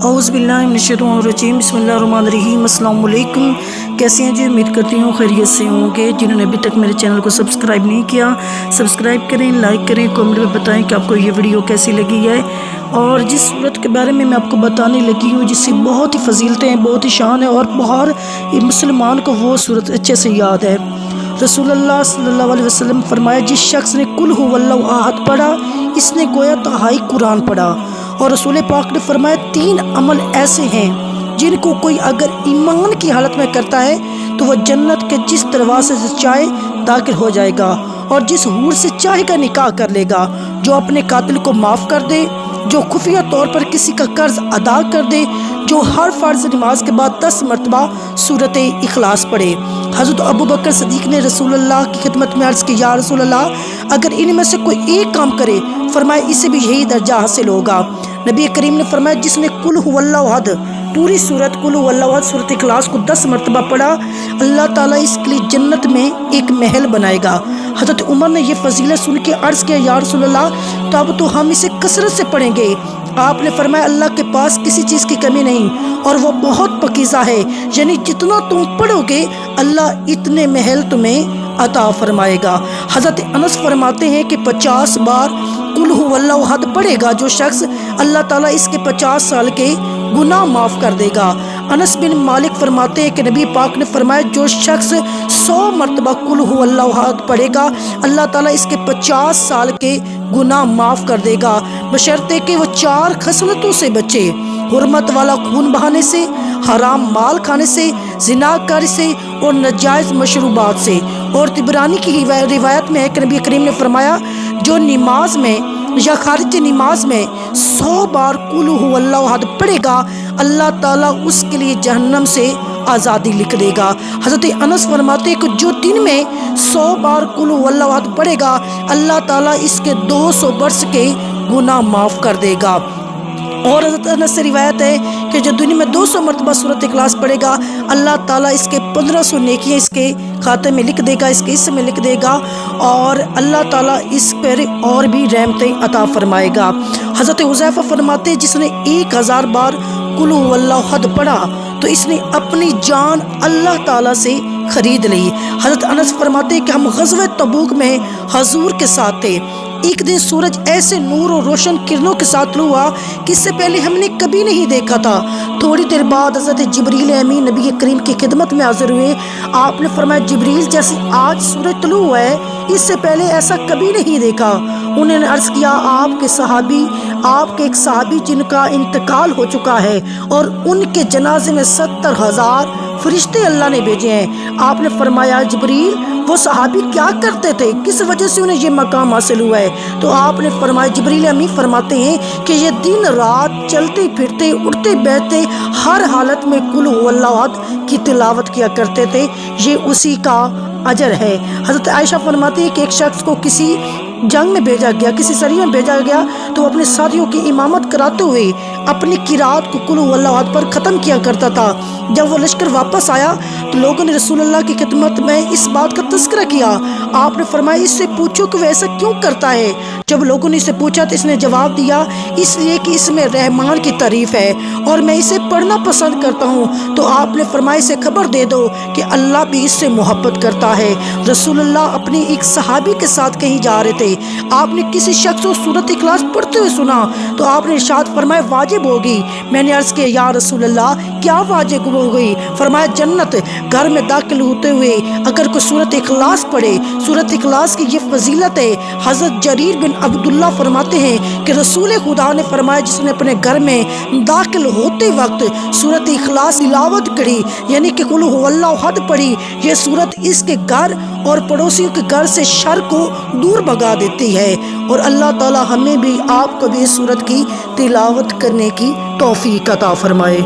اعوذ باللہ من الشیطان الرجیم بسم اللہ الرحمن الرحیم۔ السلام علیکم، کیسے ہیں جی؟ امید کرتی ہوں خیریت سے ہوں گے۔ جنہوں نے ابھی تک میرے چینل کو سبسکرائب نہیں کیا، سبسکرائب کریں، لائک کریں، کمنٹ میں بتائیں کہ آپ کو یہ ویڈیو کیسی لگی ہے۔ اور جس صورت کے بارے میں آپ کو بتانے لگی ہوں، جس سے بہت ہی فضیلتیں ہیں، بہت ہی شان ہے، اور ہر مسلمان کو وہ صورت اچھے سے یاد ہے۔ رسول اللہ صلی اللہ علیہ وسلم فرمایا، جس شخص نے قل هو اللہ احد پڑھا، اس نے گویا تہائی قرآن پڑھا۔ اور رسول پاک نے فرمایا، 3 عمل ایسے ہیں جن کو کوئی اگر ایمان کی حالت میں کرتا ہے تو وہ جنت کے جس دروازے سے چاہے داخل ہو جائے گا، اور جس حور سے چاہے کا نکاح کر لے گا، جو اپنے قاتل کو معاف کر دے، جو خفیہ طور پر کسی کا قرض ادا کر دے، جو ہر فرض نماز کے بعد 10 مرتبہ سورۃ اخلاص پڑھے۔ حضرت ابوبکر صدیق نے رسول اللہ کی خدمت میں عرض کی، یا رسول اللہ، اگر ان میں سے کوئی ایک کام کرے، فرمایا اسے بھی یہی درجہ حاصل ہوگا۔ نبی کریم نے فرمایا، جس نے قل هو اللہ احد پوری سورت قل هو اللہ احد سورۃ اخلاص کو 10 مرتبہ پڑھا، اللہ تعالیٰ اس کے لیے جنت میں ایک محل بنائے گا۔ حضرت عمر نے یہ فضیلت سن کے عرض کیا، یا رسول اللہ، تو اب تو ہم اسے کثرت سے پڑھیں گے۔ آپ نے فرمایا، اللہ کے پاس کسی چیز کی کمی نہیں، اور وہ بہت پاکیزہ ہے، یعنی جتنا تم پڑھو گے اللہ اتنے محل تمہیں عطا فرمائے گا۔ حضرت انس فرماتے ہیں کہ 50 بار قل هو اللہ احد پڑھے گا جو شخص، اللہ تعالیٰ اس کے 50 سال کے گناہ معاف کر دے گا۔ انس بن مالک فرماتے ہیں کہ نبی پاک نے فرمایا، جو شخص 100 مرتبہ قل هو اللہ احد پڑھے گا، اللہ تعالیٰ اس کے 50 سال کے گناہ معاف کر دے گا، بشرطے کہ وہ 4 خصلتوں سے بچے: حرمت والا خون بہانے سے، حرام مال کھانے سے، زنا کاری سے، اور ناجائز مشروبات سے۔ اور طبرانی کی روایت میں ہے کہ نبی کریم نے فرمایا، جو نماز میں یا خارج نماز میں 100 بار قل هو اللہ احد پڑھے گا، اللہ تعالیٰ اس کے لیے جہنم سے آزادی لکھ دے گا۔ حضرت انس فرماتے ہیں کہ جو دن میں 100 بار قل هو اللہ احد پڑھے گا، اللہ تعالیٰ اس کے 200 برس کے گناہ معاف کر دے گا۔ اور حضرت انس سے روایت ہے کہ جو دن میں 200 مرتبہ سورۃ اخلاص پڑھے گا، اللہ تعالیٰ اس کے 1500 نیکیاں اس کے کھاتے میں لکھ دے گا، اس کے حصے میں لکھ دے گا، اور اللہ تعالیٰ اس پر اور بھی رحمتیں عطا فرمائے گا۔ حضرت حذیفہ فرماتے ہیں، جس نے 1000 بار قل هو اللہ احد پڑھا تو اس نے اپنی جان اللہ تعالیٰ سے خرید لی۔ حضرت انس فرماتے ہیں کہ ہم غزوہ تبوک میں حضور کے ساتھ تھے۔ ایک دن سورج ایسے نور اور روشن کرنوں کے ساتھ طلوع ہوا کہ اس سے پہلے ہم نے کبھی نہیں دیکھا تھا۔ تھوڑی دیر بعد حضرت جبریل امین نبی کریم کی خدمت میں حاضر ہوئے۔ آپ نے فرمایا، جبریل، جیسے آج سورج طلوع ہوا ہے، اس سے پہلے ایسا کبھی نہیں دیکھا۔ انہوں نے عرض کیا، آپ کے ایک صحابی جن کا انتقال ہو چکا ہے، اور ان کے جنازے میں 70,000 فرشتے اللہ نے بھیجے ہیں۔ آپ نے فرمایا، جبریل، وہ صحابی کیا کرتے تھے؟ کس وجہ سے انہیں یہ مقام حاصل ہوا ہے؟ تو آپ نے فرمایا، جبریل امین فرماتے ہیں کہ یہ دن رات چلتے پھرتے اٹھتے بیٹھتے ہر حالت میں قل هو اللہ احد کی تلاوت کیا کرتے تھے، یہ اسی کا اجر ہے۔ حضرت عائشہ فرماتی ہے کہ ایک شخص کو کسی جنگ میں بھیجا گیا، کسی سریہ میں بھیجا گیا، تو اپنے ساتھیوں کی امامت کراتے ہوئے اپنی قرات کو قل هو اللہ احد پر ختم کیا کرتا تھا۔ جب وہ لشکر واپس آیا تو لوگوں نے رسول اللہ کی خدمت میں اس بات کا تذکرہ کیا۔ آپ نے فرمایا، اس سے پوچھو کہ وہ ایسا کیوں کرتا ہے؟ جب لوگوں نے اسے پوچھا تو اس نے جواب دیا، اس لیے کہ اس میں رحمان کی تعریف ہے اور میں اسے پڑھنا پسند کرتا ہوں۔ تو آپ نے فرمایا، اسے خبر دے دو کہ اللہ بھی اس سے محبت کرتا ہے۔ رسول اللہ اپنی ایک صحابی کے ساتھ کہیں جا رہے تھے، آپ نے کسی شخص کو سورۃ اخلاص پڑھتے ہوئے سنا تو آپ نے ارشاد فرمایا، واجب ہوگی۔ میں نے عرض کیا، یا رسول اللہ، کیا واجب ہو گئی؟ فرمایا، جنت۔ گھر میں داخل ہوتے ہوئے اگر کوئی سورۃ اخلاص پڑھے، سورۃ اخلاص کی یہ فضیلت ہے۔ حضرت جریر بن عبداللہ فرماتے ہیں کہ رسول خدا نے فرمایا، جس نے اپنے گھر میں داخل ہوتے وقت سورۃ اخلاص تلاوت کری، یعنی کہ قل هو اللہ احد پڑھی، یہ سورت اس کے گھر اور پڑوسیوں کے گھر سے شر کو دور بھگا دیتی ہے۔ اور اللہ تعالی ہمیں بھی، آپ کو بھی اس سورت کی تلاوت کرنے کی توفیق عطا فرمائے۔